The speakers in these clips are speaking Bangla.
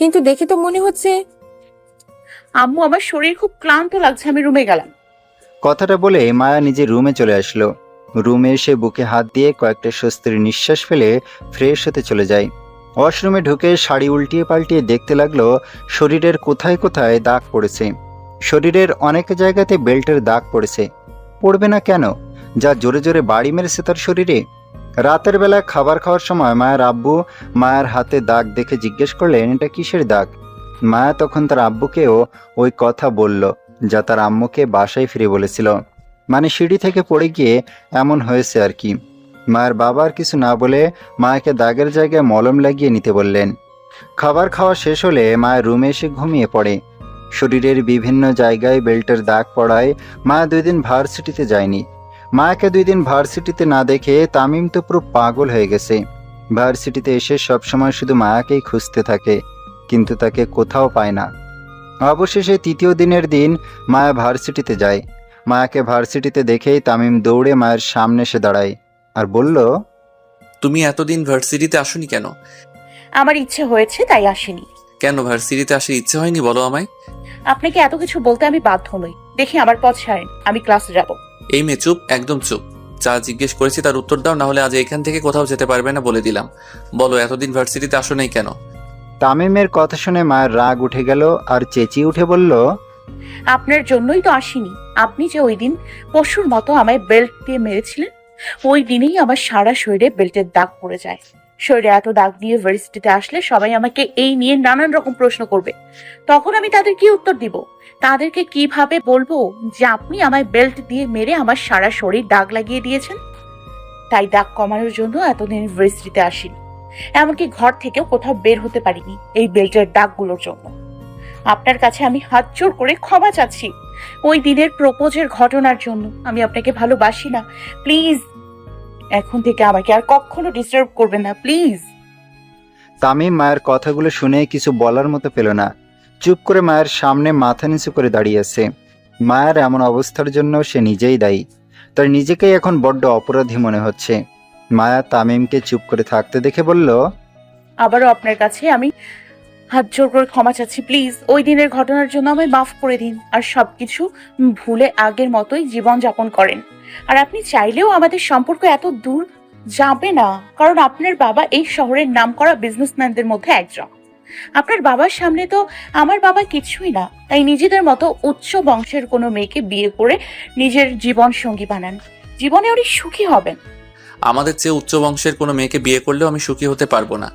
কিন্তু দেখে তো মনে হচ্ছে। আম্মু, আমার শরীর খুব ক্লান্ত লাগছে, আমি রুমে গেলাম। কথাটা বলে মায়া নিজের রুমে চলে আসলো। রুমে এসে বুকে হাত দিয়ে কয়েকটা স্বস্তির নিঃশ্বাস ফেলে ফ্রেশ হতে চলে যায়। ওয়াশরুমে ঢুকে শাড়ি উল্টিয়ে পাল্টিয়ে দেখতে লাগলো শরীরের কোথায় কোথায় দাগ পড়েছে। শরীরের অনেক জায়গাতে বেল্টের দাগ পড়েছে। পড়বে না কেন? যা জোরে জোরে বাড়ি মেরেছে তার শরীরে। রাতের বেলা খাবার খাওয়ার সময় মায়ের আব্বু মায়ের হাতে দাগ দেখে জিজ্ঞেস করলেন, এটা কিসের দাগ? মায়া তখন তার আব্বুকেও ওই কথা বলল যা তার আম্মুকে বাসায় ফিরে বলেছিল, মানে সিঁড়ি থেকে পড়ে গিয়ে এমন হয়েছে আর কি। মায়ের বাবা আর কিছু না বলে মায়াকে দাগের জায়গায় মলম লাগিয়ে নিতে বললেন। খাবার খাওয়া শেষ হলে মায়ের রুমে এসে ঘুমিয়ে পড়ে। শরীরের বিভিন্ন জায়গায় বেল্টের দাগ পড়ায় মায়া 2 দিন ভার্সিটিতে যায়নি। মায়াকে 2 দিন ভার্সিটিতে না দেখে তামিম তো পুরো পাগল হয়ে গেছে। ভার্সিটিতে এসে সবসময় শুধু মায়াকেই খুঁজতে থাকে, কিন্তু তাকে কোথাও পায় না। অবশেষে 3য় দিনের দিন মায়া ভার্সিটিতে যায়। মায়াকে ভার্সিটিতে দেখেই তামিম দৌড়ে মায়ের সামনে এসে দাঁড়ায় আর বলল, তুমি এতদিন ভার্সিটিতে আসোনি কেন? আমার ইচ্ছে হয়েছে তাই আসেনি। কেন ভার্সিটিতে আসার ইচ্ছে হয়নি বলো আমায়? আপনাকে এত কিছু বলতে আমি বাধ্য নই। দেখি আমার পথ ছাড়েন, আমি ক্লাসে যাব। এই মেয়ে চুপ, একদম চুপ। যা জিজ্ঞেস করেছি তার উত্তর দাও, না হলে আজ এখান থেকে কোথাও যেতে পারবে না বলে দিলাম। বলো, এতদিন ভার্সিটিতে আসো নাই কেন? তামিমের কথা শুনে মায়ের রাগ উঠে গেল আর চেঁচিয়ে উঠে বলল, আপনার জন্যই তো আসিনি। আপনি যে ওই দিন পশুর মতো আমায় বেল্ট দিয়ে মেরেছিলেন, ওই দিনেই আমার সারা শরীরে বেল্টের দাগ পড়ে যায়। শরীরে এত দাগ নিয়ে ভার্সিটিতে আসলে সবাই আমাকে এই নিয়ে নানান রকম প্রশ্ন করবে। তখন আমি তাদের কি উত্তর দিব? তাদেরকে কিভাবে বলবো যে আপনি আমায় বেল্ট দিয়ে মেরে আমার সারা শরীর দাগ লাগিয়ে দিয়েছেন? তাই দাগ কমানোর জন্য এতদিন ভার্সিটিতে আসিনি, এমনকি ঘর থেকেও কোথাও বের হতে পারিনি এই বেল্টের দাগগুলোর জন্য। আপনার কাছে আমি হাত জোড় করে ক্ষমা চাচ্ছি ওই দিনের প্রপোজের ঘটনার জন্য। আমি আপনাকে ভালোবাসি না, প্লিজ এখন থেকে আমাকে আর কখনো ডিস্টার্ব করবেন না, প্লিজ। তামিম মায়ের কথাগুলো শুনে কিছু বলার মতো পেল না। চুপ করে মায়ের সামনে মাথা নিচু করে দাঁড়িয়ে আছে। মায়ের এমন অবস্থার জন্য সে নিজেই দায়ী। তার নিজেকেই এখন বড্ড অপরাধী মনে হচ্ছে। মায়া তামিমকে চুপ করে থাকতে দেখে বলল, আবারও আপনার কাছে আমি হাত জোড় করে ক্ষমা চাচ্ছি, প্লিজ ওই দিনের ঘটনার জন্য আমায় মাফ করে দিন। আর সবকিছু ভুলে আগের মতোই জীবন যাপন করেন। আর আপনি চাইলেও আমাদের সম্পর্ক এত দূর যাবে না, কারণ আপনার বাবা এই শহরের নামকরা বিজনেসম্যানদের মধ্যে একজন। আপনার বাবার সামনে তো আমার বাবা কিছুই না, তাই নিজেদের মতো উচ্চ বংশের কোনো মেয়েকে বিয়ে করে নিজের জীবন সঙ্গী বানান। জীবনে উনি সুখী হবেন। আমাদের চেয়ে উচ্চ বংশের কোনো মেয়েকে বিয়ে করলেও আমি সুখী হতে পারবো না,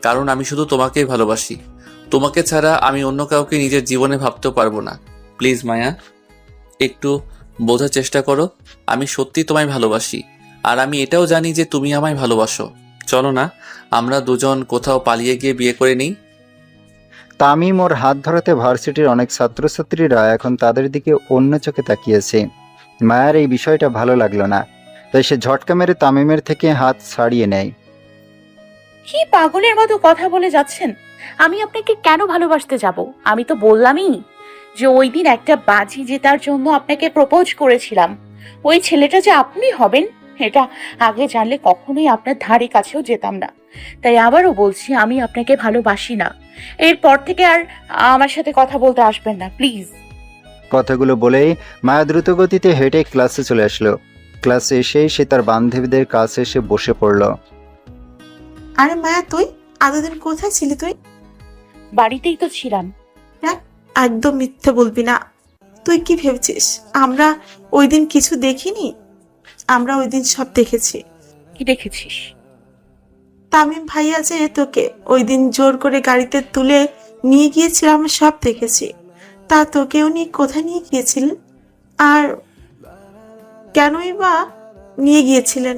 কারণ আমি শুধু তোমাকেই ভালোবাসি। তোমাকে ছাড়া আমি অন্য কাউকে নিজের জীবনে ভাবতেও পারবো না। প্লিজ মায়া, একটু বোঝার চেষ্টা করো। আমি সত্যি তোমায় ভালোবাসি, আর আমি এটাও জানি যে তুমি আমায় ভালোবাসো। চলো না, আমরা দুজন কোথাও পালিয়ে গিয়ে বিয়ে করে নিই। তামিম ওর হাত ধরাতে ভার্সিটির অনেক ছাত্রছাত্রীরা এখন তাদের দিকে অন্য চোখে তাকিয়েছে। মায়ের এই বিষয়টা ভালো লাগলো না, তাই সে ঝটকা মেরে তামিমের থেকে হাত ছাড়িয়ে নেয়। কি পাগলের মতো কথা বলে যাচ্ছেন? আমি আপনাকে কেন ভালোবাসতে যাব? আমি তো বললামই যে ওই দিন একটা বাজি জেতার জন্য আপনাকে প্রপোজ করেছিলাম। ওই ছেলেটা যে আপনি হবেন এটা আগে জানলে কখনোই আপনার ধারে কাছেও যেতাম না। তাই আবারও বলছি, আমি আপনাকে ভালোবাসি না। এরপর থেকে আর আমার সাথে কথা বলতে আসবেন না, প্লিজ। কথাগুলো বলেই মায়া দ্রুত গতিতে হেঁটে ক্লাসে চলে আসলো। ক্লাসে এসেই সে তার বান্ধবীদের কাছে এসে বসে পড়ল। আরে মায়া, তুই এতদিন কোথায় ছিলি? তুই বাড়িতেই তো ছিলাম। দেখ, একদম মিথ্যে বলবি না। তুই কি ভেবেছিস আমরা ওই দিন কিছু দেখিনি? আমরা ওই দিন সব দেখেছি। কি দেখেছিস? তামিম ভাইয়া যে তোকে ওই দিন জোর করে গাড়িতে তুলে নিয়ে গিয়েছিল, আমরা সব দেখেছি। তা তোকে উনি কোথায় নিয়ে গিয়েছিলেন আর কেনই বা নিয়ে গিয়েছিলেন?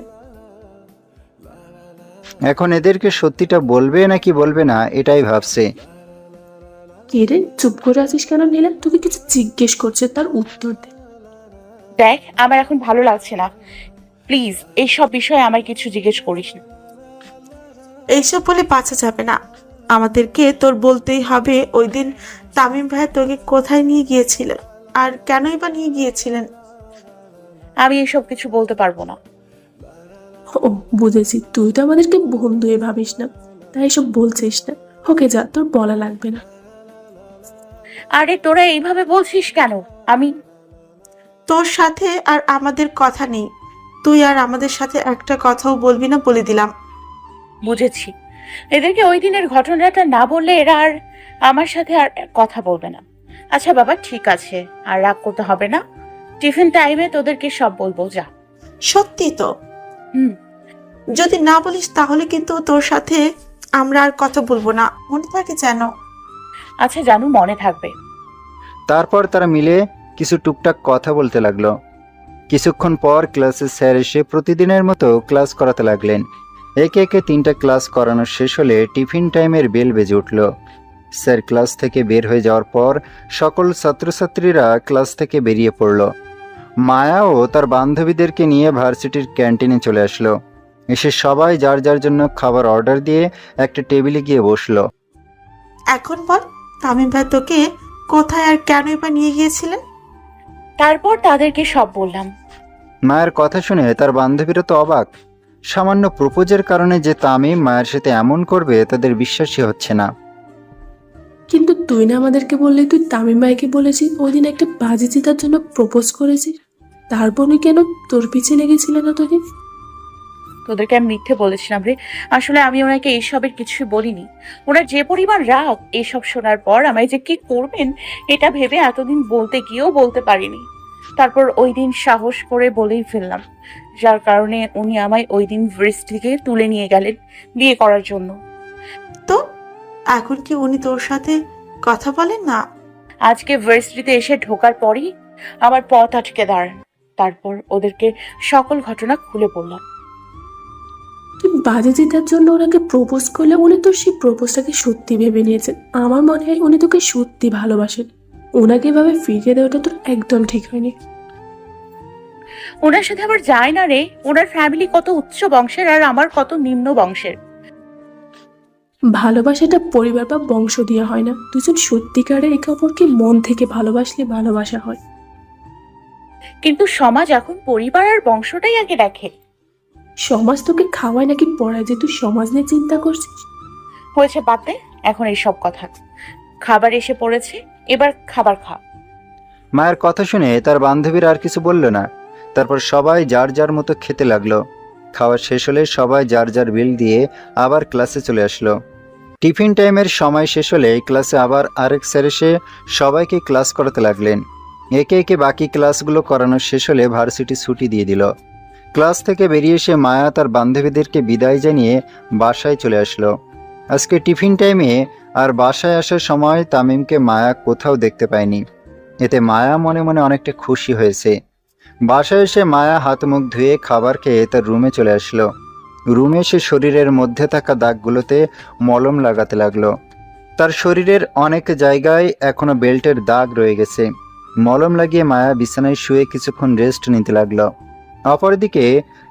এখন এদেরকে সত্যিটা বলবে নাকি বলবে না এটাই ভাবছে। কে রে, চুপ করে আছিস কেন? নিলাম তোকে কিছু জিজ্ঞেস করছে, তার উত্তর দে। দেখ, আমার এখন ভালো লাগছে না, প্লিজ এইসব বিষয়ে আমায় কিছু জিজ্ঞেস করিস না। এইসব বলে বাঁচা যাবে না, আমাদেরকে তোর বলতেই হবে ওই দিন তামিম ভাইয়া তোকে কোথায় নিয়ে গিয়েছিলেন আর কেনই বা নিয়ে গিয়েছিলেন। আমি এসব কিছু বলতে পারবো না। ও বুঝেছি, তুই তো আমাদেরকে বন্ধু ভাবিস না, তাই এসব বলছিস না। ওকে যা, তোর বলা লাগবে না। আরে তোরা এইভাবে বলছিস কেন? আমি তোর সাথে আর আমাদের কথা নেই। তুই আর আমাদের সাথে একটা কথাও বলবি না বলে দিলাম। বুঝেছি, এদেরকে ওই দিনের ঘটনাটা না বললে এরা আর আমার সাথে আর কথা বলবে না। আচ্ছা বাবা, ঠিক আছে, আর রাগ করতে হবে না। টিফিন টাইমে তোদেরকে সব বলবো, যা। সত্যি তো? হুম। যদি না বলিস তাহলে কিন্তু তোর সাথে আমরা আর কথা বলবো না, মনে থাকে যেন। আচ্ছা জানু, মনে থাকবে। তারপর তারা মিলে কিছু টুকটাক কথা বলতে লাগলো। কিছুক্ষণ পর ক্লাসের স্যার এসে প্রতিদিনের মতো ক্লাস করাতে লাগলেন। একে একে 3টা ক্লাস করানো শেষ হলে টিফিন টাইমের বেল বেজে উঠল। স্যার ক্লাস থেকে বের হয়ে যাওয়ার পর সকল ছাত্রছাত্রীরা ক্লাস থেকে বেরিয়ে পড়ল। মায়াও তার বান্ধবীদেরকে নিয়ে ভার্সিটির ক্যান্টিনে চলে আসলো। এসে সবাই যার যার জন্য খাবার অর্ডার দিয়ে একটা টেবিলে গিয়ে বসলো। এখন বল, তামিম ভাই তোকে কোথায় আর কেনই বা নিয়ে গিয়েছিলেন? তারপর তাদেরকে সব বললাম। মায়ের কথা শুনে তার বান্ধবীরা তো অবাক। সামান্য প্রপোজের কারণে যে তামিম মায়ের সাথে এমন করবে তাদের বিশ্বাসই হচ্ছে না। কিন্তু তুই না আমাদেরকে বললি তুই তামিম ভাইকে বলেছিস ওই দিন একটা বাজি জেতার জন্য প্রপোজ করেছিস, তারপরে কেন তোর পিছে লেগেছিল না তোকে? তোদেরকে আমি মিথ্যে বলেছিলাম রে। আসলে আমি ওনাকে এইসবের কিছুই বলিনি। ওনার যে পরিমাণ রাগ এইসব শোনার পর আমায় যে কি করবেন এটা ভেবে এতদিন বলতে গিয়েও বলতে পারিনি। তারপর ওই দিন সাহস করে বলেই ফেললাম, যার কারণে উনি আমায় ওই দিন ভার্সিটি থেকে তুলে নিয়ে গেলেন বিয়ে করার জন্য। তো এখন কি উনি তোর সাথে কথা বলেন না? আজকে ভার্সিটিতে এসে ঢোকার পরই আমার পথ আটকে দাঁড়ান। তারপর ওদেরকে সকল ঘটনা খুলে বললাম। তুই বাজি জেতার জন্য ওনাকে প্রপোজ করলে উনি তো সেই প্রপোজটাকে সত্যি ভেবে নিয়েছেন। আমার মনে হয় উনি তোকে সত্যি ভালোবাসেন। ওনাকে এভাবে ফিরিয়ে দেওয়াটা তোর একদম ঠিক হয়নি। ওনার সাথে আবার যায় না রে। ওনার ফ্যামিলি কত উচ্চ বংশের আর আমার কত নিম্ন বংশের। ভালোবাসাটা পরিবার বা বংশ দিয়ে হয় না, দুজন সত্যিকারে একে অপরকে মন থেকে ভালোবাসলে ভালোবাসা হয়। কিন্তু সমাজ এখন পরিবার আর বংশটাই আগে দেখে। সমাজ তোকে খাওয়ায় নাকি পড়ায় যে তুই সমাজ নিয়ে চিন্তা করছিস? হয়েছে, বাদ দে এখন এইসব কথা। খাবার এসে পড়েছে, এবার খাবার খা। মায়ের কথা শুনে তার বান্ধবীরা আর কিছু বলল না। তারপর সবাই যার যার মতো খেতে লাগলো। খাওয়া শেষ হলে সবাই যার যার বিল দিয়ে আবার ক্লাসে চলে আসলো। টিফিন টাইমের সময় শেষ হলে ক্লাসে আবার আরেক স্যার এসে সবাইকে ক্লাস করাতে লাগলেন। একে একে বাকি ক্লাসগুলো করানো শেষ হলে ভার্সিটি ছুটি দিয়ে দিল। ক্লাস থেকে বেরিয়ে এসে মায়া তার বান্ধবীদেরকে বিদায় জানিয়ে বাসায় চলে আসলো। আজকে টিফিন টাইমে আর বাসায় আসার সময় তামিমকে মায়া কোথাও দেখতে পায়নি। এতে মায়া মনে মনে অনেকটা খুশি হয়েছে। বাসায় এসে মায়া হাত মুখ ধুয়ে খাবার খেয়ে তার রুমে চলে আসলো। রুমে এসে শরীরের মধ্যে থাকা দাগগুলোতে মলম লাগাতে লাগলো। তার শরীরের অনেক জায়গায় এখনো বেল্টের দাগ রয়ে গেছে। মলম লাগিয়ে মায়া বিছানায় শুয়ে কিছুক্ষণ রেস্ট নিতে লাগলো। অপরদিকে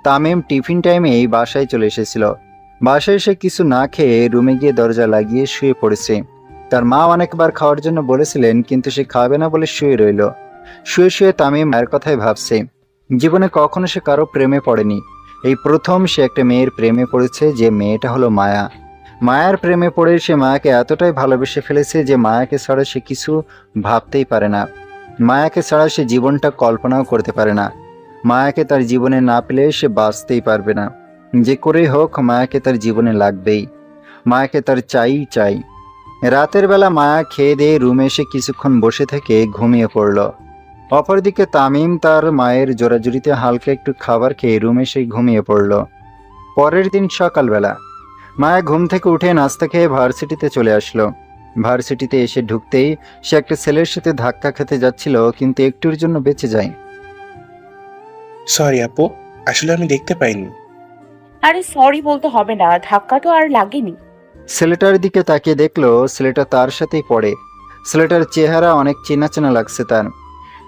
তামিম টিফিন টাইমেই বাসায় চলে এসেছিল। বাসায় এসে কিছু না খেয়ে রুমে গিয়ে দরজা লাগিয়ে শুয়ে পড়েছে। তার মা অনেকবার খাওয়ার জন্য বলেছিলেন, কিন্তু সে খাবে না বলে শুয়ে রইল। শুয়ে শুয়ে তামিম মায়ের কথাই ভাবছে। জীবনে কখনো সে কারো প্রেমে পড়েনি। এই প্রথম সে একটা মেয়ের প্রেমে পড়েছে, যে মেয়েটা হলো মায়া। মায়ার প্রেমে পড়ে সে মায়াকে এতটাই ভালোবেসে ফেলেছে যে মায়াকে ছাড়া সে কিছু ভাবতেই পারে না। মায়াকে ছাড়া সে জীবনটা কল্পনাও করতে পারে না। মায়াকে তার জীবনে না পেলে সে বাঁচতেই পারবে না। যে করেই হোক মায়াকে তার জীবনে লাগবেই। মায়াকে তার চাই। রাতের বেলা মায়া খেয়ে দিয়ে রুমে এসে কিছুক্ষণ বসে থেকে ঘুমিয়ে পড়ল। অপরদিকে তামিম তার মায়ের জোরাজুরিতে হালকা একটু খাবার খেয়ে রুমে এসে ঘুমিয়ে পড়ল। পরের দিন সকালবেলা মায়া ঘুম থেকে উঠে নাস্তা খেয়ে ভার্সিটিতে চলে আসলো। ভার্সিটিতে এসে ঢুকতেই সে একটা ছেলের সাথে ধাক্কা খেতে যাচ্ছিল, কিন্তু একটুর জন্য বেঁচে যায়। সরি আপু, আসলে আমি দেখতে পাইনি। আরে সরি বলতে হবে না, ধাক্কা তো আর লাগেনি। ছেলেটার দিকে তাকিয়ে দেখলো ছেলেটা তার সাথেই পড়ে। ছেলেটার চেহারা অনেক চেনা চেনা লাগছে তার।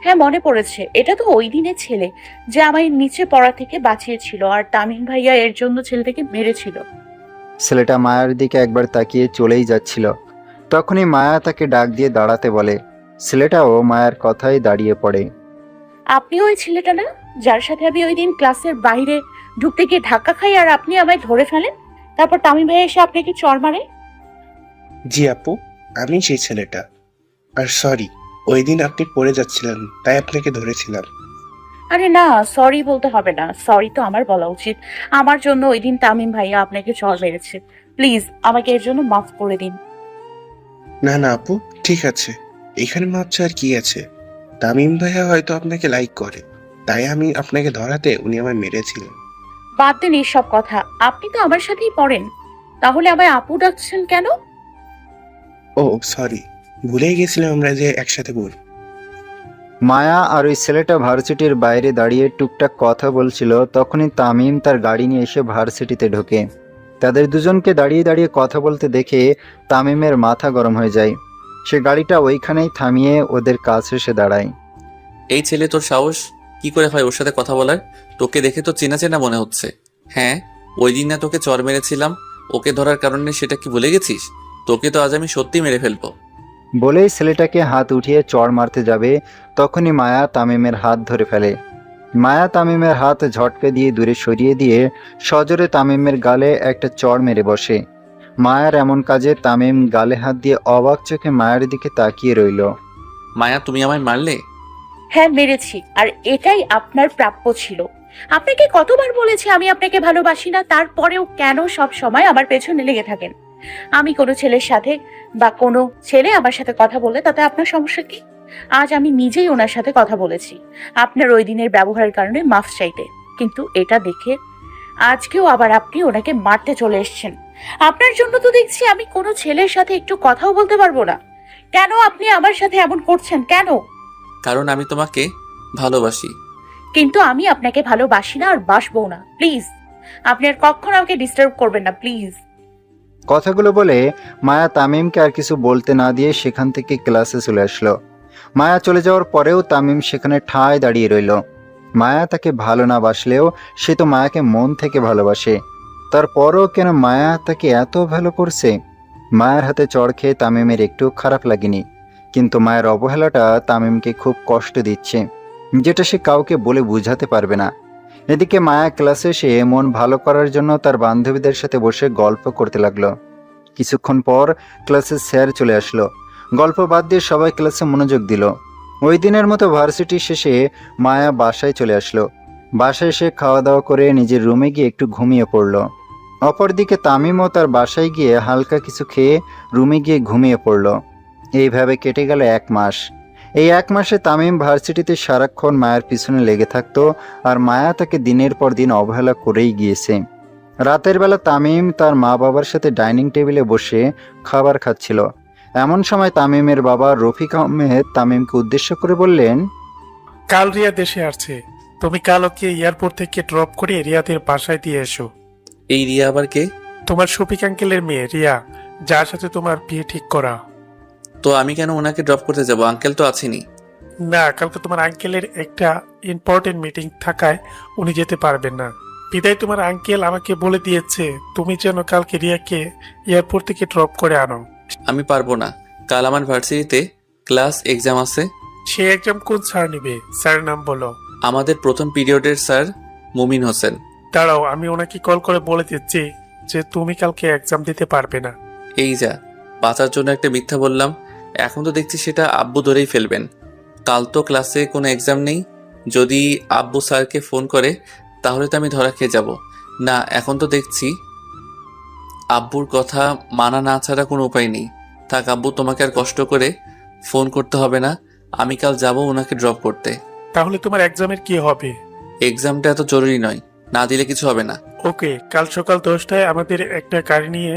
হ্যাঁ, মনে পড়েছে, এটা তো ওই দিনের ছেলে যে আমায় নিচে পড়া থেকে বাঁচিয়েছিল আর তামিম ভাইয়া এর জন্য ছেলেটাকে মেরেছিল। ছেলেটা মায়ার দিকে একবার তাকিয়ে চলেই যাচ্ছিল। তখনই মায়া তাকে ডাক দিয়ে দাঁড়াতে বলে। ছেলেটাও মায়ার কথায় দাঁড়িয়ে পড়ে। আপনি ওই ছেলেটা না যার সাথে আমি ওই দিন ক্লাসের বাইরে ঢুকতে গিয়ে ধাক্কা খাই আর আপনি আমায় ধরে ফেলেন, তারপর তামিম ভাইয়া এসে আপনাকে চড় মারে? জি আপু, আমি সেই ছেলেটা। আর সরি, ওই দিন আপনি পড়ে যাচ্ছিলেন, তাই আপনাকে ধরেছিলাম। আরে না, সরি বলতে হবে না, সরি তো আমার বলা উচিত। আমার জন্য ওই দিন তামিম ভাইয়া আপনাকে চড় মেরেছে। প্লিজ আমাকে এর জন্য মাফ করে দিন। না না আপু, ঠিক আছে। এখানে মাপছে আর কি আছে? তামিম ভাইয়া হয়তো আপনাকে লাইক করে, তাই আমি আপনাকে ধরাতে উনি আমায় মেরেছিলেন। বাদ দেন এইসব কথা, আপনি তো আমার সাথেই পড়েন, তাহলে আমায় আপু ডাকছেন কেন? ও সরি, ভুলেই গেছিলাম আমরা যে একসাথে পড়ি। মায়া আর ওই ছেলেটা ভার্সিটির বাইরে দাঁড়িয়ে টুকটাক কথা বলছিল, তখনই তামিম তার গাড়ি নিয়ে এসে ভার্সিটিতে ঢোকে। তাদের দুজনকে দাঁড়িয়ে দাঁড়িয়ে কথা বলতে দেখে তামিমের মাথা গরম হয়ে যায়। সে গাড়িটা ওইখানেই থামিয়ে ওদের কাছে এসে দাঁড়ায়। এই ছেলে, তোর সাহস কি করে হয় ওর সাথে কথা বলার? তোকে দেখে তো চেনা চেনা মনে হচ্ছে। হ্যাঁ, ওই দিন না তোকে চর মেরেছিলাম, ওকে ধরার কারণে সেটা কি ভুলে গেছিস? তোকে তো আজ আমি সত্যি মেরে ফেলবো। বলেই ছেলেটাকে হাত উঠিয়ে চড় মারতে যাবে, তখনই মায়া তামিমের হাত ধরে ফেলে। মায়া তামিমের হাত ঝটকে দিয়ে দূরে সরিয়ে দিয়ে সজোরে তামিমের গালে একটা চড় মেরে বসে। মায়ার এমন কাজে তামিম গালে হাত দিয়ে অবাক চোখে মায়ের দিকে তাকিয়ে রইল। মায়া, তুমি আমায় মারলে? হ্যাঁ মেরেছি, আর এটাই আপনার প্রাপ্য ছিল। আপনাকে কতবার বলেছি আমি আপনাকে ভালোবাসি না, তারপরেও কেন সব সময় আমার পেছনে লেগে থাকেন? আমি কোনো ছেলের সাথে বা কোনো ছেলে আমার সাথে কথা বললে তাতে আপনার সমস্যা কি? আজ আমি নিজেই ওনার সাথে কথা বলেছি আপনার ওই দিনের ব্যবহারের কারণে মাফ চাইতে, কিন্তু এটা দেখে আজকেও আবার আপনি ওনাকে মারতে চলে এসেছেন। আপনার জন্য তো দেখছি আমি কোনো ছেলের সাথে একটু কথাও বলতে পারবো না। কেন আপনি আমার সাথে এমন করছেন কেন? কারণ আমি তোমাকে ভালোবাসি। কিন্তু আমি আপনাকে ভালোবাসি না আর বাসবো না। প্লিজ আপনি আর কখনো আমাকে ডিস্টার্ব করবেন না, প্লিজ। কথাগুলো বলে মায়া তামিমকে আর কিছু বলতে না দিয়ে সেখান থেকে ক্লাসে চলে আসলো। মায়া চলে যাওয়ার পরেও তামিম সেখানে ঠায় দাঁড়িয়ে রইল। মায়া তাকে ভালো না বাসলেও সে তো মায়াকে মন থেকে ভালোবাসে। তারপরও কেন মায়া তাকে এত ভালো করছে? মায়ের হাতে চড় খেয়ে তামিমের একটু খারাপ লাগেনি, কিন্তু মায়ের অবহেলাটা তামিমকে খুব কষ্ট দিচ্ছে, যেটা সে কাউকে বলে বোঝাতে পারবে না। এদিকে মায়া ক্লাসে এসে মন ভালো করার জন্য তার বান্ধবীদের সাথে বসে গল্প করতে লাগলো। কিছুক্ষণ পর ক্লাসে স্যার চলে আসলো। গল্প বাদ দিয়ে সবাই ক্লাসে মনোযোগ দিল। ওই দিনের মতো ভার্সিটি শেষে মায়া বাসায় চলে আসলো। বাসায় এসে খাওয়া দাওয়া করে নিজের রুমে গিয়ে একটু ঘুমিয়ে পড়ল। অপরদিকে তামিমও তার বাসায় গিয়ে হালকা কিছু খেয়ে রুমে গিয়ে ঘুমিয়ে পড়ল। এইভাবে কেটে গেল 1 মাস। এই 1 মাসে তামিম ভার্সিটিতে সারাক্ষণ মায়ের পিছনে লেগে থাকতো, আর মায়া তাকে দিনের পর দিন অবহেলা করেই গিয়েছে। রাতের বেলা তামিম তার মা বাবার সাথে ডাইনিং টেবিলে বসে খাবার খাচ্ছিল। এমন সময় তামিমের বাবা রফিক আহমেদ তামিমকে উদ্দেশ্য করে বললেন, কাল রিয়া দেশে আসছে, তুমি কাল ওকে এয়ারপোর্ট থেকে ড্রপ করে রিয়াদের বাসায় দিয়ে এসো। এই রিয়া আবার কে? তোমার শফিক আঙ্কেলের মেয়ে রিয়া, যার সাথে তোমার বিয়ে ঠিক করা। তো আমি কেন ওনাকে ড্রপ করতে যাব? আঙ্কেল তো আছেনি। না, কালকে তোমার আঙ্কেলের একটা ইম্পর্টেন্ট মিটিং থাকায় উনি যেতে পারবেন না। বিদায় তোমার আঙ্কেল আমাকে বলে দিয়েছে তুমি যেন কালকে রিয়াকে এয়ারপোর্ট থেকে ড্রপ করে আনো। আমি পারবো না, কাল আমার ভার্সিটিতে ক্লাস এক্সাম আছে। সে এক্সাম কোন স্যার নিবে? স্যারের নাম বলো। আমাদের প্রথম পিরিয়ডের স্যার মুমিন হোসেন। দাঁড়াও, আমি ওনাকে কল করে বলে দিচ্ছি যে তুমি কালকে এক্সাম দিতে পারবে না। এই যা, বাঁচার জন্য একটা মিথ্যা বললাম, এখন তো দেখছি সেটা আব্বু ধরেই ফেলবেন। কাল তো ক্লাসে কোনো এক্সাম নেই, যদি আব্বু স্যারকে ফোন করে তাহলে তো আমি ধরা খেয়ে যাব। না, এখন তো দেখছি আব্বুর কথা মানা না ছাড়া কোনো উপায় নেই। থাক আব্বু, তোমাকে আর কষ্ট করে ফোন করতে হবে না, আমি কাল যাব ওনাকে ড্রপ করতে। তাহলে তোমার এক্সামের কি হবে? এক্সামটা এত জরুরি নয়, না দিলে কিছু হবে না। ওকে, কাল সকাল 10টায় আমাদের একটা গাড়ি নিয়ে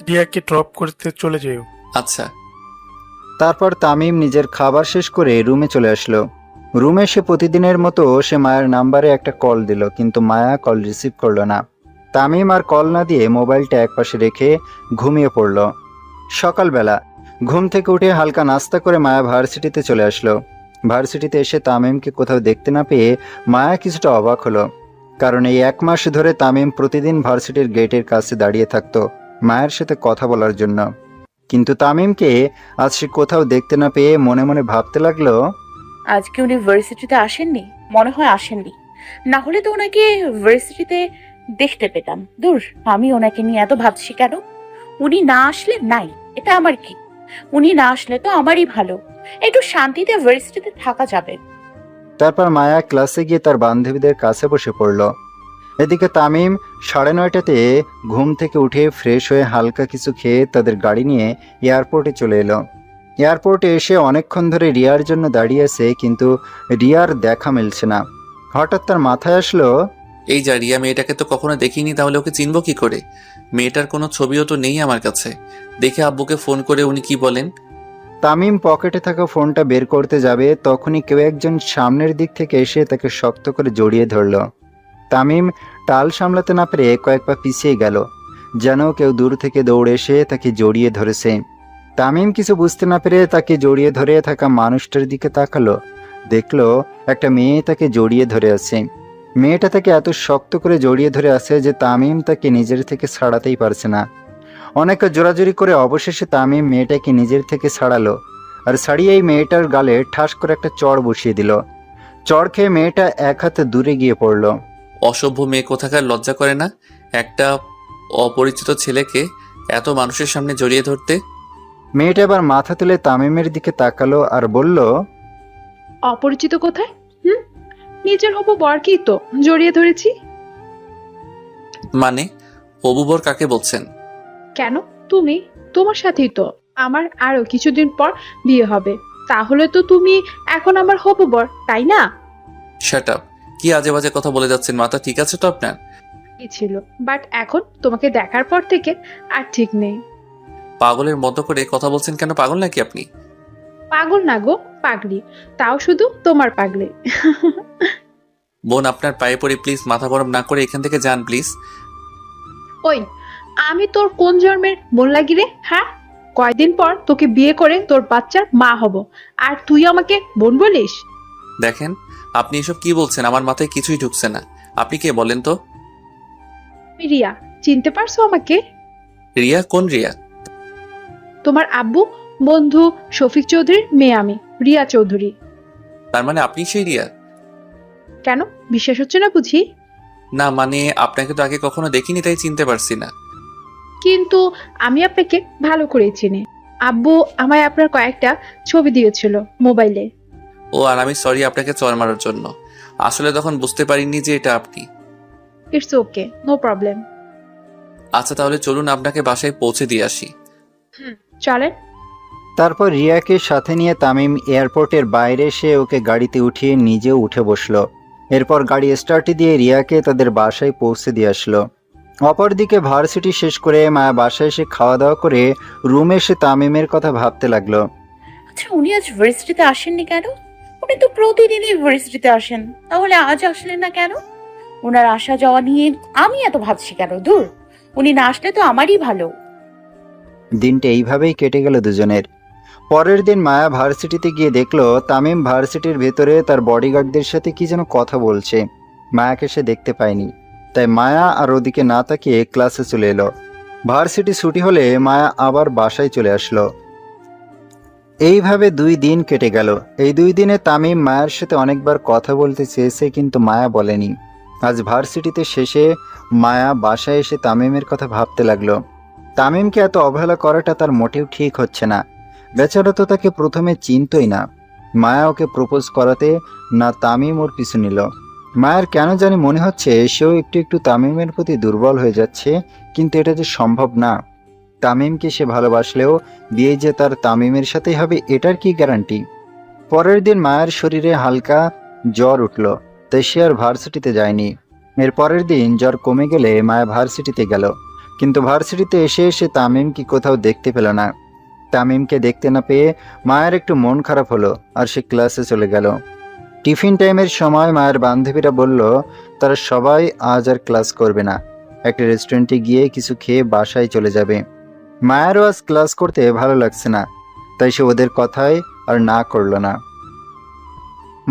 রিয়াকে ড্রপ করতে চলে যেও। আচ্ছা। তারপর তামিম নিজের খাবার শেষ করে রুমে চলে আসলো। রুমে সে প্রতিদিনের মতো সে মায়ের নাম্বারে একটা কল দিল, কিন্তু মায়া কল রিসিভ করলো না। তামিম আর কল না দিয়ে মোবাইলটা একপাশে রেখে ঘুমিয়ে পড়ল। সকালবেলা ঘুম থেকে উঠে হালকা নাস্তা করে মায়া ভার্সিটিতে চলে আসলো। ভার্সিটিতে এসে তামিমকে কোথাও দেখতে না পেয়ে মায়া কিছুটা অবাক হলো, কারণ এই 1 মাস ধরে তামিম প্রতিদিন ভার্সিটির গেটের কাছে দাঁড়িয়ে থাকতো মায়ের সাথে কথা বলার জন্য। কিন্তু তামিমকে আজ সে কোথাও দেখতে না পেয়ে মনে মনে ভাবতে লাগলো, আজকে উনি ভার্সিটিতে আসেননি, মনে হয় আসেননি, না হলে তো ওনাকে ভার্সিটিতে দেখতে পেতাম। দূর, আমি ওনাকে নিয়ে এত ভাবছি কেন? উনি না আসলে নাই, এটা আমার কি? উনি না আসলে তো আমারই ভালো, একটু শান্তিতে ভার্সিটিতে থাকা যাবে। তারপর মায়া ক্লাসে গিয়ে তার বান্ধবীদের কাছে বসে পড়ল। এদিকে তামিম 9:30টাতে ঘুম থেকে উঠে ফ্রেশ হয়ে হালকা কিছু খেয়ে তাদের গাড়ি নিয়ে এয়ারপোর্টে চলে এলো। এয়ারপোর্টে এসে অনেকক্ষণ ধরে রিয়ার জন্য দাঁড়িয়ে আছে, কিন্তু রিয়ার দেখা মিলছে না। হঠাৎ তার মাথায় আসলো, এই যা, রিয়া মেয়েটাকে তো কখনো দেখিনি, তাহলে ওকে চিনবো কি করে? মেয়েটার কোনো ছবিও তো নেই আমার কাছে। দেখে আব্বুকে ফোন করে উনি কি বলেন। তামিম পকেটে থাকা ফোনটা বের করতে যাবে, তখনই কেউ একজন সামনের দিক থেকে এসে তাকে শক্ত করে জড়িয়ে ধরল। তামিম টাল সামলাতে না পেরে কয়েক পা পিছিয়ে গেল, যেন কেউ দূর থেকে দৌড়ে এসে তাকে জড়িয়ে ধরেছে। তামিম কিছু বুঝতে না পেরে তাকে জড়িয়ে ধরে থাকা মানুষটার দিকে তাকালো, দেখলো একটা মেয়ে তাকে জড়িয়ে ধরে আছে। মেয়েটা তাকে এত শক্ত করে জড়িয়ে ধরে আছে যে তামিম তাকে নিজের থেকে ছাড়াতেই পারছে না। অনেক জোরাজুরি করে অবশেষে তামিম মেয়েটাকে নিজের থেকে ছাড়ালো, আর ছাড়িয়ে এই মেয়েটার গালে ঠাস করে একটা চড় বসিয়ে দিল। চড় খেয়ে মেয়েটা এক হাতে দূরে গিয়ে পড়ল। অসভ্য মেয়ে কোথাকার, লজ্জা করে না একটা অপরিচিত ছেলেকে এত মানুষের সামনে জড়িয়ে ধরতে? মেয়েটা এবার মাথা তুলে তামিমের দিকে তাকালো আর বলল, অপরিচিত কোথায়? হুম, নিজের হবু বরকেই তো জড়িয়ে ধরেছি। মানে হবু বর কাকে বলছেন? কেন, তুমি? তোমার সাথেই তো আমার আরো কিছুদিন পর বিয়ে হবে, তাহলে তো তুমি এখন আমার হবু বর, তাই না? Shut up! কি আজে বাজে কথা বলে যাচ্ছেন, মাথা ঠিক আছে তো আপনার? কি ছিল, বাট এখন তোমাকে দেখার পর থেকে আর ঠিক নেই। পাগলের মতো করে কথা বলছেন কেন? পাগল নাকি আপনি? পাগল না গো, পাগলি, তাও শুধু তোমার পাগলি। বোন, আপনার পায়ে পড়ি, প্লিজ মাথা গরম না করে এখান থেকে যান প্লিজ। ওই, আমি তোর কোন জন্মের বোন লাগি রে? হ্যাঁ, কয়দিন পর তোকে বিয়ে করে তোর বাচ্চার মা হব, আর তুই আমাকে বোন বলিস? দেখেন, আপনি এসব কি বলছেন? আমার মাথায় কিছুই ঢুকছে না। আপনি কে বলেন তো? আমি রিয়া, চিনতে পারছো আমাকে? রিয়া? কোন রিয়া? তোমার আব্বু বন্ধু শফিক চৌধুরীর মেয়ে আমি, রিয়া চৌধুরী। তার মানে আপনি সেই রিয়া? কেন, বিশ্বাস হচ্ছে না বুঝি? না মানে আপনাকে তো আগে কখনো দেখিনি, তাই চিনতে পারছি না। কিন্তু আমি আপনাকে ভালো করে চিনি। আব্বু আমায় আপনার কয়েকটা ছবি দিয়েছিল মোবাইলে। ও, আর আমি সরি আপনাকে চড় মারার জন্য। আসলে তখন বুঝতে পারিনি যে এটা আপনি। It's okay, no problem. আচ্ছা তাহলে চলুন আপনাকে বাসায় পৌঁছে দিয়ে আসি। চলেন। তারপর রিয়াকে সাথে নিয়ে তামিম এয়ারপোর্টের বাইরে এসে ওকে গাড়িতে উঠিয়ে নিজেও উঠে বসলো। এরপর গাড়ি স্টার্টে দিয়ে রিয়াকে তাদের বাসায় পৌঁছে দিয়ে আসলো। অপরদিকে ভার্সিটি শেষ করে মায়া বাসায় এসে খাওয়া দাওয়া করে রুমে এসে তামিমের কথা ভাবতে লাগলো। আচ্ছা, উনি আজ ভার্সিটিতে আসেননি কেন? উনি তো প্রতিদিনই ভার্সিটিতে আসেন, তাহলে আজ আসলেন না কেন? ওনার আসা যাওয়া নিয়ে আমি এত ভাবছি কেন? দূর, উনি না আসলে তো আমারই ভালো। দিনটা এইভাবেই কেটে গেল দুজনের। পরের দিন মায়া ভার্সিটিতে গিয়ে দেখলো তামিম ভার্সিটির ভেতরে তার বডিগার্ডদের সাথে কি যেন কথা বলছে। মায়াকে সে দেখতে পায়নি, তাই মায়া আর ওদিকে না তাকিয়ে ক্লাসে চলে এলো। ভার্সিটি ছুটি হলে মায়া আবার বাসায় চলে আসলো। এইভাবে 2 দিন কেটে গেল। এই 2 দিনে তামিম মায়ের সাথে অনেকবার কথা বলতে চেয়েছে, কিন্তু মায়া বলেনি। আজ ভার্সিটিতে শেষে মায়া বাসায় এসে তামিমের কথা ভাবতে লাগলো। তামিমকে এত অবহেলা করাটা তার মোটেও ঠিক হচ্ছে না। বেচারা তো তাকে প্রথমে চিনতই না। মায়া ওকে প্রপোজ করাতে না তামিম ওর পিছু নিল। মায়ের কেন জানি মনে হচ্ছে সেও একটু একটু তামিমের প্রতি দুর্বল হয়ে যাচ্ছে, কিন্তু এটা যে সম্ভব না। তামিমকে সে ভালোবাসলেও বিয়ে যে তার তামিমের সাথেই হবে এটার কি গ্যারান্টি? পরের দিন মায়ের শরীরে হালকা জ্বর উঠল, তাই সে আর ভার্সিটিতে যায়নি। এর পরের দিন জ্বর কমে গেলে মায়া ভার্সিটিতে গেল, কিন্তু ভার্সিটিতে এসে এসে তামিমকে কোথাও দেখতে পেল না। তামিমকে দেখতে না পেয়ে মায়ের একটু মন খারাপ হলো, আর সে ক্লাসে চলে গেল। টিফিন টাইমের সময় মায়ের বান্ধবীরা বলল তারা সবাই আজ আর ক্লাস করবে না, একটা রেস্টুরেন্টে গিয়ে কিছু খেয়ে বাসায় চলে যাবে। মায়েরও আজ ক্লাস করতে ভালো লাগছে না, তাই সে ওদের কথায় আর না করলো না।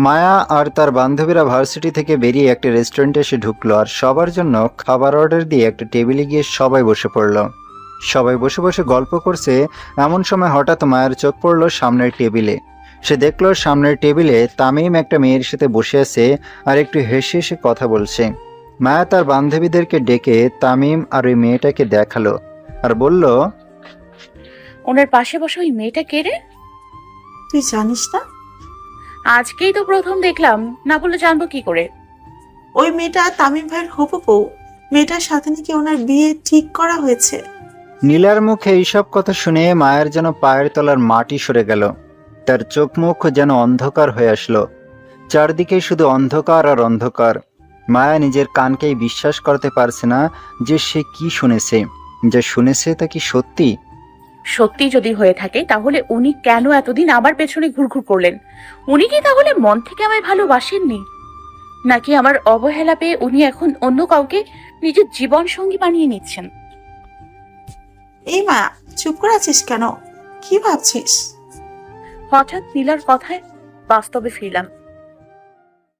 মায়া আর তার বান্ধবীরা ভার্সিটি থেকে বেরিয়ে একটা রেস্টুরেন্টে এসে ঢুকলো, আর সবার জন্য খাবার অর্ডার দিয়ে একটা টেবিলে গিয়ে সবাই বসে পড়লো। সবাই বসে বসে গল্প করছে, এমন সময় হঠাৎ মায়ের চোখ পড়লো সামনের টেবিলে। সে দেখলো সামনের টেবিলে তামিম একটা মেয়ের সাথে বসে আছে আর একটু হেসে হেসে কথা বলছে। মায়া তার বান্ধবীদেরকে ডেকে তামিম আর ওই মেয়েটাকে দেখালো আর বলল, ওনার পাশে বসা ওই মেয়েটা কে রে? তুই জানিস না? আজকেই তো প্রথম দেখলাম, না বলে জানবো কি করে? ওই মেয়েটা তামিম ভাইয়ের হবু বউ। মেয়েটার সাথে নাকি ওনার বিয়ে ঠিক করা হয়েছে। নীলার মুখে এইসব কথা শুনে মায়ের যেন পায়ের তলার মাটি সরে গেল। তার চোখ মুখ যেন অন্ধকার হয়ে আসলো। চারদিকে শুধু অন্ধকার আর অন্ধকার। মায়া নিজের কানকেই বিশ্বাস করতে পারছে না যে সে কি শুনেছে। যা শুনেছে তা কি সত্যি? সত্যি যদি হয়ে থাকে তাহলে উনি কেন এতদিন আমার পেছনে ঘুরঘুর করলেন? উনি কি তাহলে মন থেকে আমায় ভালোবাসেননি? নাকি আমার অবহেলা পেয়ে উনি এখন অন্য কাউকে নিজের জীবন সঙ্গী বানিয়ে নিচ্ছেন? এই মা, চুপ করে আছিস কেন? কি ভাবছিস? হঠাৎ নীলার কথায় বাস্তবে ফিরলাম।